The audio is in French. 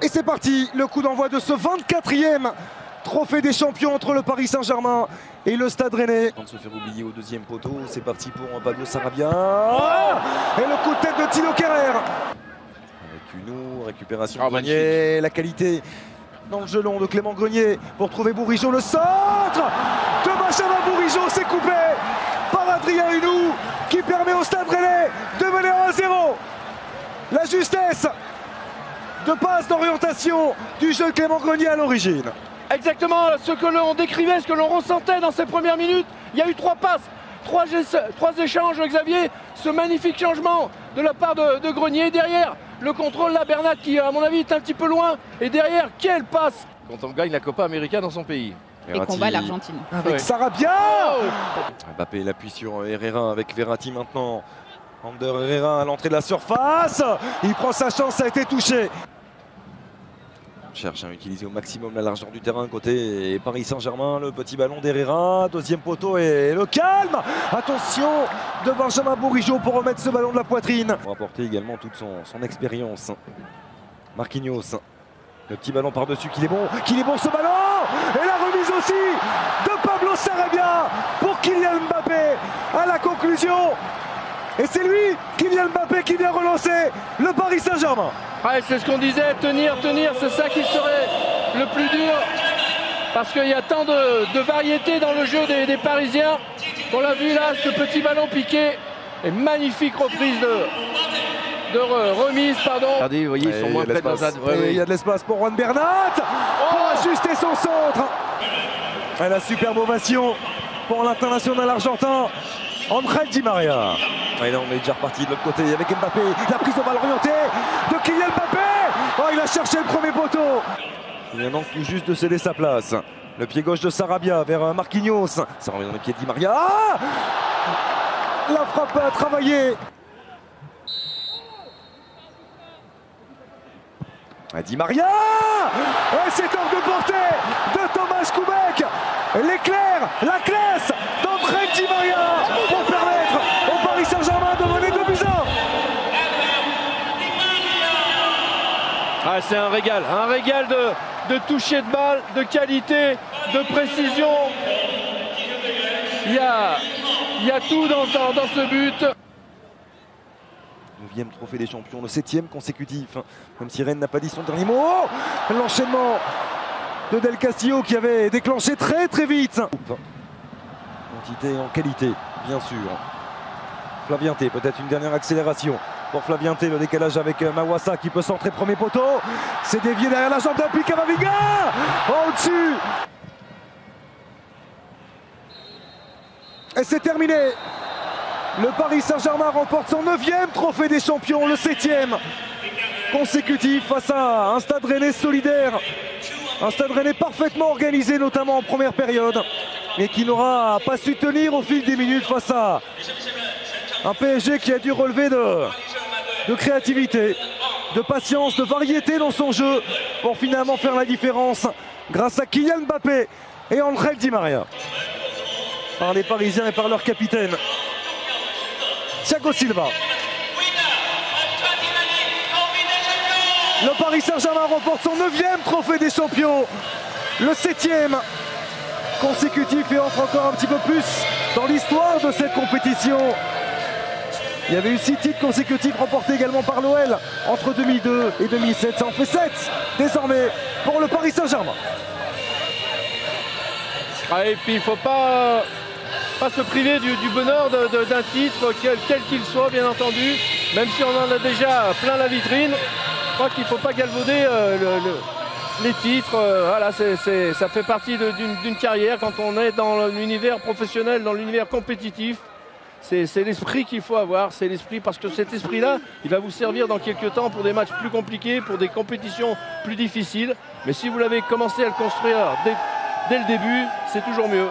Et c'est parti, le coup d'envoi de ce 24e trophée des champions entre le Paris Saint-Germain et le Stade Rennais. Avant de se faire oublier au deuxième poteau, c'est parti pour Pablo Sarabia. Et le coup de tête de Thilo Kehrer. Avec une récupération de Grenier, la qualité dans le gelon de Clément Grenier pour trouver Bourigeaud. Le centre de Benjamin Bourigeaud, s'est coupé par Adrien Hunou qui permet au Stade Rennais de mener 1-0. La justesse de passe d'orientation du jeu Clément Grenier à l'origine. Exactement ce que l'on décrivait, ce que l'on ressentait dans ces premières minutes. Il y a eu 3 passes, 3 échanges, Xavier. Ce magnifique changement de la part de Grenier. Derrière, le contrôle là, Bernat qui à mon avis est un petit peu loin. Et derrière, quelle passe quand on gagne la Copa América dans son pays. Et qu'on bat l'Argentine. Avec Sarabia. Mbappé l'appuie sur Herrera avec Verratti maintenant. Ander Herrera à l'entrée de la surface. Il prend sa chance, ça a été touché. On cherche à utiliser au maximum la largeur du terrain côté Paris Saint-Germain. Le petit ballon d'Herrera, deuxième poteau et le calme. Attention de Benjamin Bourigeaud pour remettre ce ballon de la poitrine. Pour apporter également toute son expérience. Marquinhos, le petit ballon par-dessus, qu'il est bon ce ballon. Et la remise aussi de Pablo Sarabia pour Kylian Mbappé à la conclusion. Et c'est lui, Kylian Mbappé, qui vient relancer le Paris Saint-Germain. Ouais, c'est ce qu'on disait, tenir, c'est ça qui serait le plus dur. Parce qu'il y a tant de variété dans le jeu des Parisiens. On l'a vu là, ce petit ballon piqué. Et magnifique reprise de remise, pardon. Regardez, vous voyez, ils sont moins près de l'enceinte. Il y a de l'espace pour Juan Bernat pour ajuster son centre. Et la superbe ovation pour l'international argentin Ángel Di María. Et là on est déjà reparti de l'autre côté avec Mbappé. La prise de balle orientée de Kylian Mbappé. Oh, il a cherché le premier poteau. Il vient donc tout juste de céder sa place. Le pied gauche de Sarabia vers Marquinhos. Ça revient dans les pieds de Di María. Ah, la frappe a travaillé. Di María. Et c'est hors de portée de Thomas Koubek. L'éclair, la classe d'Ángel Di María pour permettre au Paris Saint-Germain de mener 2-1. Ah, c'est un régal de toucher de balle, de qualité, de précision. Il y a tout dans ce but. 9e trophée des champions, le 7e consécutif. Même si Rennes n'a pas dit son dernier mot. Oh, l'enchaînement de Del Castillo qui avait déclenché très vite. Quantité en qualité, bien sûr. Flavien T, peut-être une dernière accélération pour Flavien T. Le décalage avec Mawassa qui peut centrer premier poteau. C'est dévié derrière la jambe d'Api Camavinga. Oh, au-dessus. Et c'est terminé. Le Paris Saint-Germain remporte son 9e trophée des champions, le 7e consécutif face à un Stade Rennais solidaire. Un Stade Rennais parfaitement organisé, notamment en première période, mais qui n'aura pas su tenir au fil des minutes face à un PSG qui a dû relever de créativité, de patience, de variété dans son jeu pour finalement faire la différence grâce à Kylian Mbappé et Ángel Di María. Par les Parisiens et par leur capitaine, Thiago Silva. Le Paris Saint-Germain remporte son 9e trophée des champions, le 7e consécutif et entre encore un petit peu plus dans l'histoire de cette compétition. Il y avait eu 6 titres consécutifs remportés également par l'OL entre 2002 et 2007. Ça en fait 7 désormais pour le Paris Saint-Germain. Ah, et puis il ne faut pas se priver du bonheur d'un titre, quel qu'il soit, bien entendu, même si on en a déjà plein la vitrine. Je crois qu'il ne faut pas galvauder les titres. Voilà, ça fait partie d'une carrière quand on est dans l'univers professionnel, dans l'univers compétitif. C'est l'esprit qu'il faut avoir, c'est l'esprit, parce que cet esprit-là, il va vous servir dans quelques temps pour des matchs plus compliqués, pour des compétitions plus difficiles. Mais si vous l'avez commencé à le construire dès le début, c'est toujours mieux.